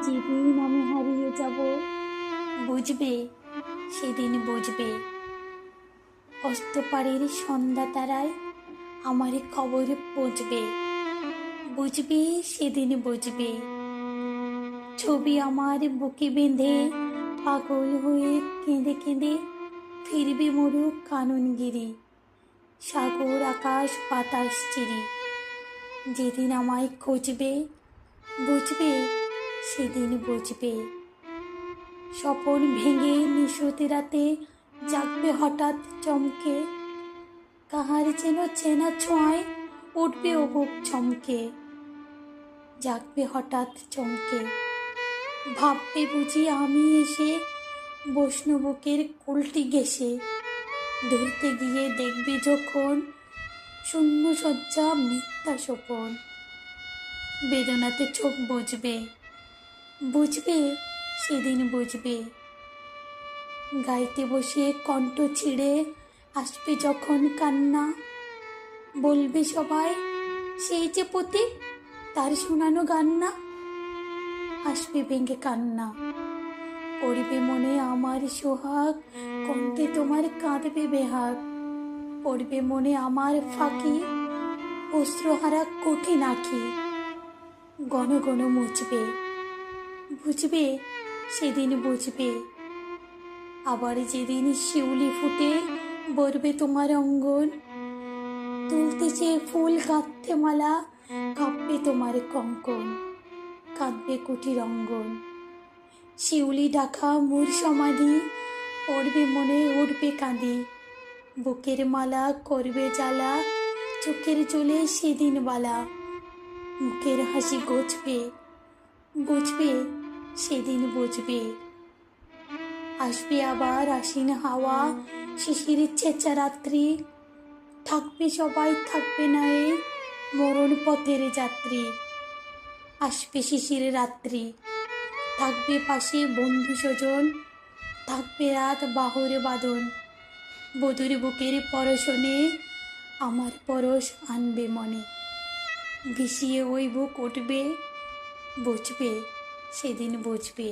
যেদিন আমি হারিয়ে যাব, বুঝবে, সেদিন বুঝবে। অস্তপাড়ের সন্ধ্যা তারায় আমার খবরে পৌঁছবে, বুঝবে, সেদিন বুঝবে। ছবি আমার বুকে বেঁধে পাগল হয়ে কেঁদে কেঁদে ফিরবে মরু কাননগিরি, সাগর আকাশ বাতাস চিরি। যেদিন আমায় খুঁজবে, বুঝবে, সেদিন বুঝবে। স্বপন ভেঙে নিশতি রাতে জাগবে হঠাৎ চমকে, কাহার যেন চেনা ছোঁয়ায় উঠবে ও বুক চমকে। জাগবে হঠাৎ চমকে, ভাববে বুঝি আমি এসে বৈষ্ণবকের কুলটি ঘেঁষে। ধরতে গিয়ে দেখবে যখন শূন্য শয্যা মিথ্যা সোপন। বেদনাতে চোখ বুঝবে, বুঝবে, সেদিন বুঝবে। গাইতে বসে কণ্ঠ ছিঁড়ে আসবে যখন কান্না, বলবে সবাই সেই যে প্রতীক, তার শোনানো গান না। আসবে ভেঙে কান্না, পড়বে মনে আমার সোহাগ, কণ্ঠে তোমার কাঁদবে বেহাগ। পড়বে মনে আমার ফাঁকি, অস্ত্রহারা কঠিন আঁখি। ঘন ঘন মুছবে, বুঝবে, সেদিন বুঝবে। আবার যেদিন শিউলি ফুটে ভরবে তোমার অঙ্গন, তুলতে চেয়ে ফুল গাঁথতে মালা, কাঁপবে তোমার কঙ্কন, কাঁদবে কুটির অঙ্গন। শিউলি ঢাকা মোর সমাধি, পড়বে মনে উঠবে কাঁদি। বুকের মালা করবে জ্বালা, চোখের জলে সেদিন বালা। মুখের হাসি ঘুচবে, বুঝবে, সেদিন বুঝবে। আসবে আবার আশ্বিন হাওয়া, শিশির ছেঁচা রাত্রি। থাকবে সবাই, থাকবে না এই মরণ পথের যাত্রী। আসবে শিশির রাত্রি, থাকবে পাশে বন্ধু স্বজন, থাকবে রাত বাহুরে বাঁধন। বধূর বুকের পরশনে আমার পরশ আনবে মনে, ভিসিয়ে ওই বুক উঠবে, বুঝবে, সেদিন বুঝবে।